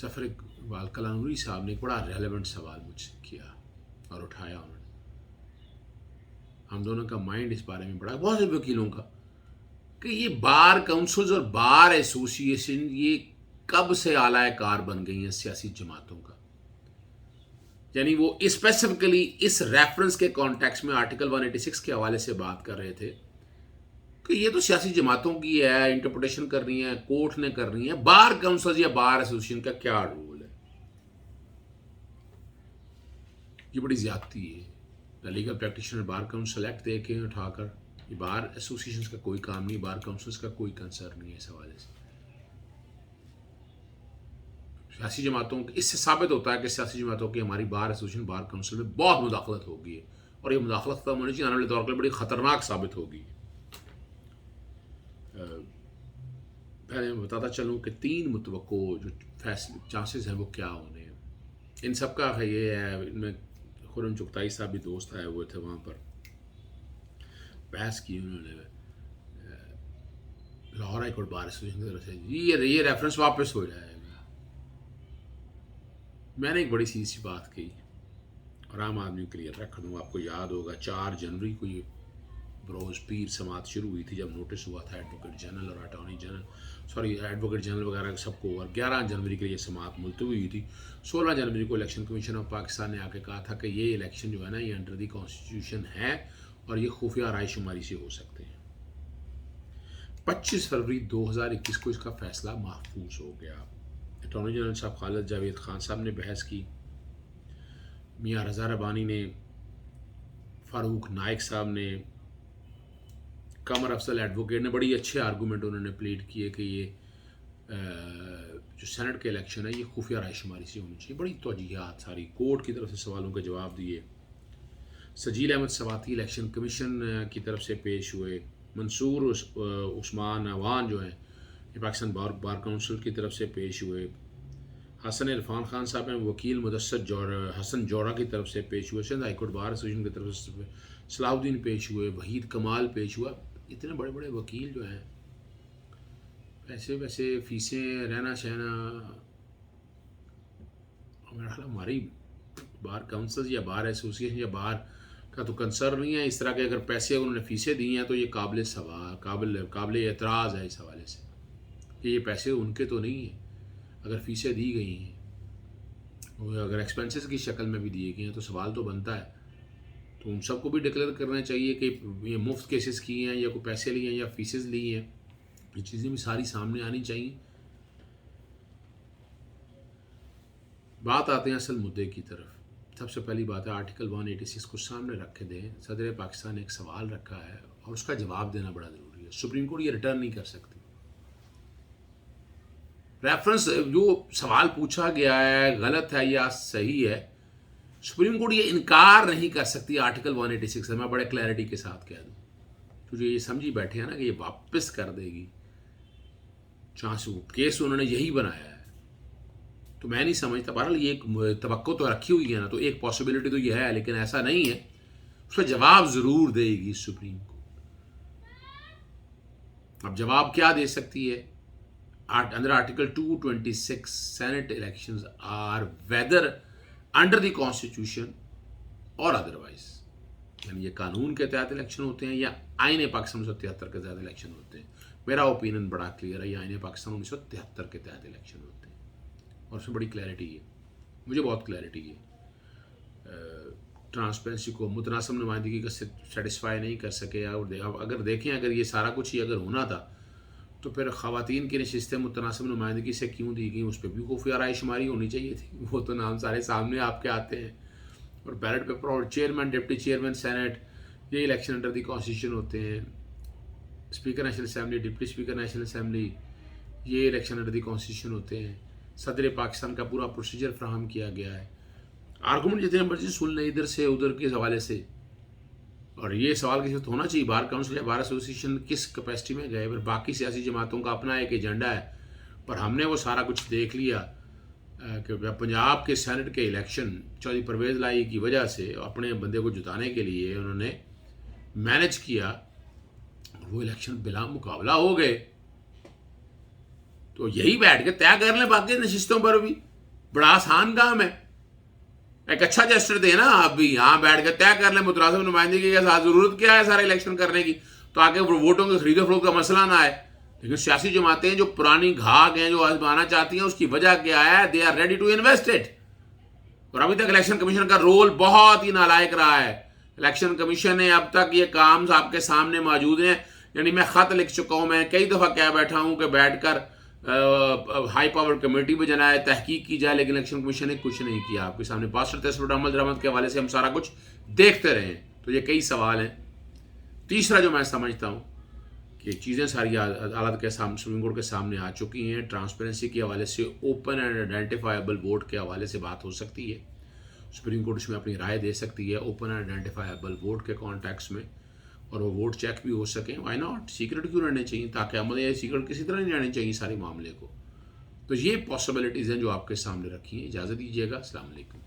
ظفر اقبال کلانوری صاحب نے ایک بڑا ریلیونٹ سوال مجھ سے کیا اور اٹھایا انہوں نے. ہم دونوں کا مائنڈ اس بارے میں بڑا بہت سے وکیلوں کا کہ یہ بار کونسلز اور بار ایسوسی ایشن یہ کب سے اعلیٰ کار بن گئی ہیں سیاسی جماعتوں کا. یعنی وہ اسپیسیفکلی اس ریفرنس کے کانٹیکس میں آرٹیکل 186 کے حوالے سے بات کر رہے تھے کہ یہ تو سیاسی جماعتوں کی ہے، انٹرپریٹیشن کرنی ہے، کورٹ نے کرنی ہے، بار کونسلز یا بار ایسوسیشن کا کیا رول ہے. یہ بڑی زیادتی ہے. Legal practitioner bar council act دیکھیں اٹھا کر، یہ بار ایسوسیشنز کا کوئی کام نہیں، بار کونسلز کا کوئی کنسرن نہیں ہے اس حوالے سے. سیاسی جماعتوں اس سے ثابت ہوتا ہے کہ سیاسی جماعتوں کی ہماری بار ایسوسیشن بار کونسل میں بہت مداخلت ہوگی ہے، اور یہ مداخلت ختم ہونے کی آنے والے طور پر بڑی خطرناک ثابت ہوگی. پہلے میں بتاتا چلوں کہ 3 متوقع جو فیصلے چانسز ہیں وہ کیا ہونے ہیں. ان سب کا یہ ہے، ان میں خرم چغتائی صاحب بھی دوست آئے ہوئے تھے، وہاں پر بحث کی انہوں نے Lahore high court bar association کی طرف سے یہ ریفرنس واپس ہو جائے گا. میں نے ایک بڑی سی بات کی اور عام آدمی کے لیے رکھ دوں. آپ کو یاد ہوگا 4 جنوری کو یہ بروز پیر سماعت شروع ہوئی تھی، جب نوٹس ہوا تھا ایڈوکیٹ جنرل اور اٹارنی جنرل ایڈوکیٹ جنرل وغیرہ سب کو، اور 11 جنوری کے لیے سماعت ملتوی ہوئی تھی. 16 جنوری کو الیکشن کمیشن آف پاکستان نے آ کے کہا تھا کہ یہ الیکشن جو ہے نا یہ انڈر دی کانسٹیٹیوشن ہے اور یہ خفیہ رائے شماری سے ہو سکتے ہیں. 25 فروری 2021 کو اس کا فیصلہ محفوظ ہو گیا. اٹارنی جنرل صاحب خالد جاوید خان صاحب نے بحث کی، میاں رضا ربانی نے، فاروق نائک صاحب نے، قمر افضل ایڈوکیٹ نے بڑی اچھے آرگومنٹ انہوں نے پلیڈ کیے کہ یہ جو سینٹ کے الیکشن ہے یہ خفیہ رائے شماری سے ہونی چاہیے. بڑی توجیہات ساری کورٹ کی طرف سے سوالوں کے جواب دیے. سجیل احمد سواتی الیکشن کمیشن کی طرف سے پیش ہوئے. منصور عثمان عوان جو ہیں یہ پاکستان بار کونسل کی طرف سے پیش ہوئے. حسن عرفان خان صاحب ہیں وکیل مدثر حسن جوڑا کی طرف سے پیش ہوئے. Sindh high court bar association کی طرف سے صلاح الدین پیش ہوئے. وحید کمال پیش ہوا. اتنے بڑے بڑے وکیل جو ہیں، ویسے فیسیں رہنا سہنا میرا خیال ہماری بار کونسل یا بار ایسوسیشن یا بار کا تو کنسرن نہیں ہے. اس طرح کے اگر پیسے انہوں نے فیسیں دی ہیں تو یہ قابل سوال قابل اعتراض ہے اس حوالے سے کہ یہ پیسے ان کے تو نہیں ہیں. اگر فیسیں دی گئی ہیں، اگر ایکسپینسز کی شکل میں بھی دیے گئے ہیں تو سوال تو بنتا ہے. تو ان سب کو بھی ڈکلیئر کرنا چاہیے کہ یہ مفت کیسز کی ہیں یا کوئی پیسے لیے ہیں یا فیسز لی ہیں. یہ چیزیں بھی ساری سامنے آنی چاہیے. بات آتے ہیں اصل مدعے کی طرف. سب سے پہلی بات ہے آرٹیکل 186 کو سامنے رکھ کے دیں. صدر پاکستان نے ایک سوال رکھا ہے اور اس کا جواب دینا بڑا ضروری ہے. سپریم کورٹ یہ ریٹرن نہیں کر سکتی. ریفرنس جو سوال پوچھا گیا ہے غلط ہے یا صحیح ہے، سپریم کورٹ یہ انکار نہیں کر سکتی آرٹیکل 186 سے. میں بڑے کلیئرٹی کے ساتھ کہہ دوں تو جو یہ سمجھی بیٹھے ہیں نا کہ یہ واپس کر دے گی چانس، کیس انہوں نے یہی بنایا ہے تو میں نہیں سمجھتا. بہرحال یہ ایک توقع تو رکھی ہوئی ہے نا، تو ایک پاسبلٹی تو یہ ہے، لیکن ایسا نہیں ہے. اس کا جواب ضرور دے گی سپریم کورٹ. اب جواب کیا دے سکتی ہے؟ under Article 226 Senate elections are whether under the Constitution or otherwise. یعنی یہ قانون کے تحت الیکشن ہوتے ہیں یا آئین پاکستان 1973 کے تحت الیکشن ہوتے ہیں. میرا اوپینین بڑا کلیئر ہے، یہ آئین پاکستان 1973 کے تحت الیکشن ہوتے ہیں اور اس میں بڑی کلیئرٹی ہے. مجھے بہت کلیئرٹی ہے. ٹرانسپیرنسی کو متناسب نمائندگی کا سیٹسفائی نہیں کر سکے. اگر دیکھیں اگر یہ سارا کچھ ہی اگر ہونا تھا تو پھر خواتین کی نشستیں متناسب نمائندگی سے کیوں دی گئیں؟ اس پہ بھی خفیہ رائے شماری ہونی چاہیے تھی. وہ تو نام سارے سامنے آپ کے آتے ہیں. اور بیلٹ پیپر اور چیئرمین ڈپٹی چیئرمین سینٹ یہ الیکشن انڈر دی کانسٹیٹیوشن ہوتے ہیں. Speaker national assembly deputy speaker national assembly یہ الیکشن انڈر دی کانسٹیٹیوشن ہوتے ہیں. صدر پاکستان کا پورا پروسیجر فراہم کیا گیا ہے. آرگومنٹ جتنے مرضی سن لیں ادھر سے ادھر کے حوالے سے. اور یہ سوال کسی وقت ہونا چاہیے بار کونسل یا بار ایسوسیشن کس کیپیسٹی میں گئے. پھر باقی سیاسی جماعتوں کا اپنا ایک ایجنڈا ہے، پر ہم نے وہ سارا کچھ دیکھ لیا کہ پنجاب کے سینٹ کے الیکشن چودھری پرویز لائی کی وجہ سے اپنے بندے کو جتانے کے لیے انہوں نے مینج کیا، وہ الیکشن بلا مقابلہ ہو گئے. تو یہی بیٹھ کے طے کر لیں باقی نشستوں پر بھی بڑا آسان کام ہے. ایک اچھا جسٹر دیں نا آپ بھی, یہاں بیٹھ کے طے کر لیں مترادف نمائندگی کے ساتھ ضرورت کیا ہے سارے الیکشن کرنے کی, تاکہ ووٹوں کے خرید و فروخت کا مسئلہ نہ آئے. لیکن سیاسی جماعتیں جو پرانی گھاگ ہیں جو آزمانا چاہتی ہیں, اس کی وجہ کیا ہے؟ They are ready to invest it. اور ابھی تک الیکشن کمیشن کا رول بہت ہی نالائق رہا ہے. الیکشن کمیشن نے اب تک یہ کام آپ کے سامنے موجود ہیں. یعنی میں خط لکھ چکا ہوں, میں کئی دفعہ کہہ بیٹھا ہوں کہ بیٹھ کر ہائی پاور کمیٹی میں جنائے تحقیق کی جائے, لیکن الیکشن کمیشن نے کچھ نہیں کیا. آپ کے سامنے پاسٹر تیسفر احمد رحمت کے حوالے سے ہم سارا کچھ دیکھتے رہے ہیں. تو یہ کئی سوال ہیں. تیسرا جو میں سمجھتا ہوں کہ چیزیں ساری عدالت کے سامنے, سپریم کورٹ کے سامنے آ چکی ہیں. ٹرانسپیرنسی کے حوالے سے, اوپن اینڈ آئیڈینٹیفائبل ووٹ کے حوالے سے بات ہو سکتی ہے. سپریم کورٹ اس میں اپنی رائے دے سکتی ہے اوپن اینڈ آئیڈینٹیفائبل ووٹ کے کانٹیکس میں, اور وہ ووٹ چیک بھی ہو سکیں. وائی ناٹ, سیکرٹ کیوں رہنے چاہیے, تاکہ عمل یہ سیکرٹ کسی طرح نہیں رہنے چاہیے سارے معاملے کو. تو یہ پاسبلٹیز ہیں جو آپ کے سامنے رکھی ہیں. اجازت دیجیے گا. السلام علیکم.